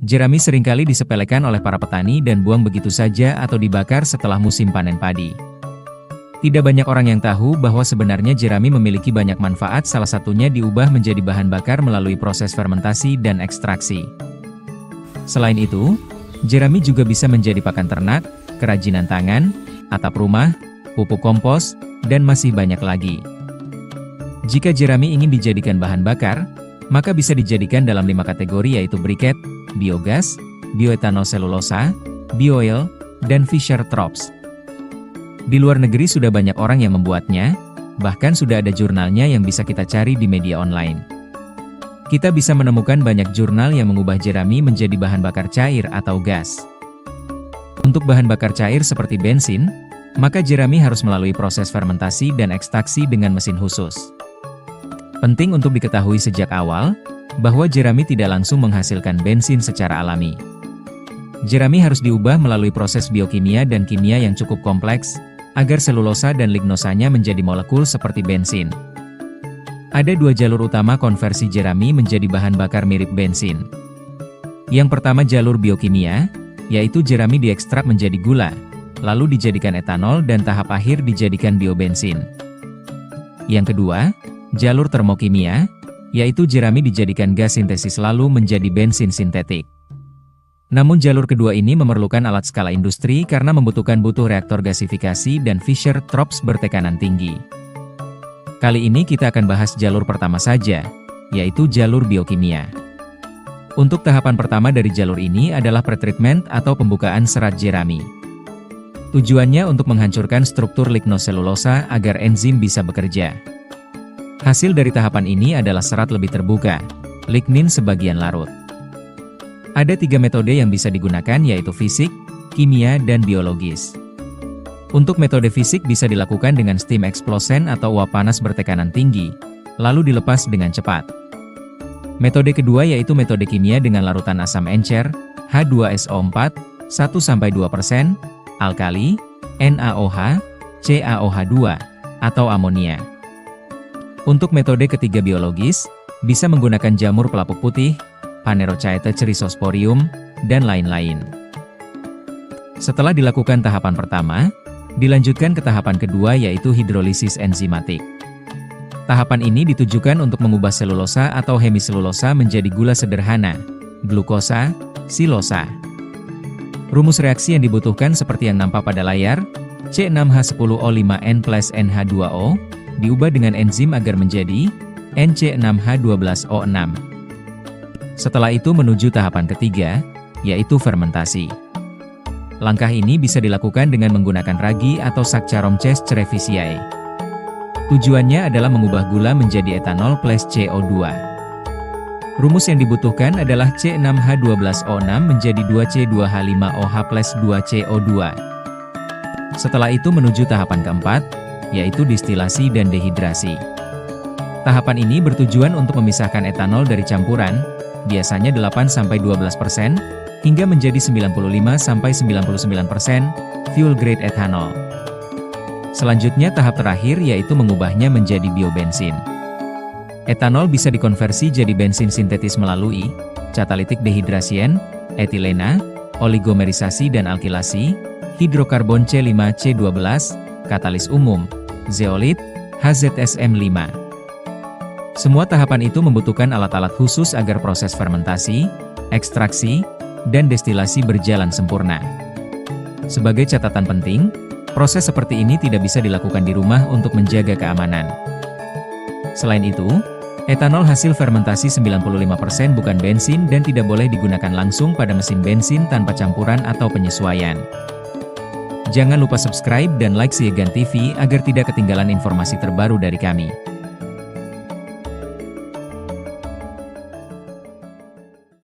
Jerami seringkali disepelekan oleh para petani dan buang begitu saja atau dibakar setelah musim panen padi. Tidak banyak orang yang tahu bahwa sebenarnya jerami memiliki banyak manfaat, salah satunya diubah menjadi bahan bakar melalui proses fermentasi dan ekstraksi. Selain itu, jerami juga bisa menjadi pakan ternak, kerajinan tangan, atap rumah, pupuk kompos, dan masih banyak lagi. Jika jerami ingin dijadikan bahan bakar, maka bisa dijadikan dalam 5 kategori, yaitu briket, biogas, bioetanol selulosa, bioil, dan Fischer-Tropsch. Di luar negeri sudah banyak orang yang membuatnya, bahkan sudah ada jurnalnya yang bisa kita cari di media online. Kita bisa menemukan banyak jurnal yang mengubah jerami menjadi bahan bakar cair atau gas. Untuk bahan bakar cair seperti bensin, maka jerami harus melalui proses fermentasi dan ekstraksi dengan mesin khusus. Penting untuk diketahui sejak awal, bahwa jerami tidak langsung menghasilkan bensin secara alami. Jerami harus diubah melalui proses biokimia dan kimia yang cukup kompleks, agar selulosa dan lignosanya menjadi molekul seperti bensin. Ada 2 jalur utama konversi jerami menjadi bahan bakar mirip bensin. Yang pertama jalur biokimia, yaitu jerami diekstrak menjadi gula, lalu dijadikan etanol dan tahap akhir dijadikan biobensin. Yang kedua, jalur termokimia, yaitu jerami dijadikan gas sintesis lalu menjadi bensin sintetik. Namun jalur kedua ini memerlukan alat skala industri karena membutuhkan reaktor gasifikasi dan Fischer-Tropsch bertekanan tinggi. Kali ini kita akan bahas jalur pertama saja, yaitu jalur biokimia. Untuk tahapan pertama dari jalur ini adalah pretreatment atau pembukaan serat jerami. Tujuannya untuk menghancurkan struktur lignoselulosa agar enzim bisa bekerja. Hasil dari tahapan ini adalah serat lebih terbuka, lignin sebagian larut. Ada 3 metode yang bisa digunakan, yaitu fisik, kimia, dan biologis. Untuk metode fisik bisa dilakukan dengan steam explosion atau uap panas bertekanan tinggi, lalu dilepas dengan cepat. Metode kedua yaitu metode kimia dengan larutan asam encer, H2SO4, 1-2%, alkali, NaOH, CaOH2, atau amonia. Untuk metode ketiga biologis, bisa menggunakan jamur pelapuk putih, Phanerochaeta chrysosporium, dan lain-lain. Setelah dilakukan tahapan pertama, dilanjutkan ke tahapan kedua yaitu hidrolisis enzimatik. Tahapan ini ditujukan untuk mengubah selulosa atau hemiselulosa menjadi gula sederhana, glukosa, silosa. Rumus reaksi yang dibutuhkan seperti yang nampak pada layar, C6H10O5N plus NH2O, diubah dengan enzim agar menjadi NC6H12O6. Setelah itu menuju tahapan ketiga, yaitu fermentasi. Langkah ini bisa dilakukan dengan menggunakan ragi atau Saccharomyces cerevisiae. Tujuannya adalah mengubah gula menjadi etanol plus CO2. Rumus yang dibutuhkan adalah C6H12O6 menjadi 2C2H5OH plus 2CO2. Setelah itu menuju tahapan keempat, yaitu distilasi dan dehidrasi. Tahapan ini bertujuan untuk memisahkan etanol dari campuran, biasanya 8-12%, hingga menjadi 95-99% fuel grade ethanol. Selanjutnya tahap terakhir yaitu mengubahnya menjadi biobensin. Etanol bisa dikonversi jadi bensin sintetis melalui catalytic dehydration, etilena, oligomerisasi dan alkilasi, hidrokarbon C5C12, katalis umum, zeolit, HZSM5. Semua tahapan itu membutuhkan alat-alat khusus agar proses fermentasi, ekstraksi, dan destilasi berjalan sempurna. Sebagai catatan penting, proses seperti ini tidak bisa dilakukan di rumah untuk menjaga keamanan. Selain itu, etanol hasil fermentasi 95% bukan bensin dan tidak boleh digunakan langsung pada mesin bensin tanpa campuran atau penyesuaian. Jangan lupa subscribe dan like Siegan TV agar tidak ketinggalan informasi terbaru dari kami.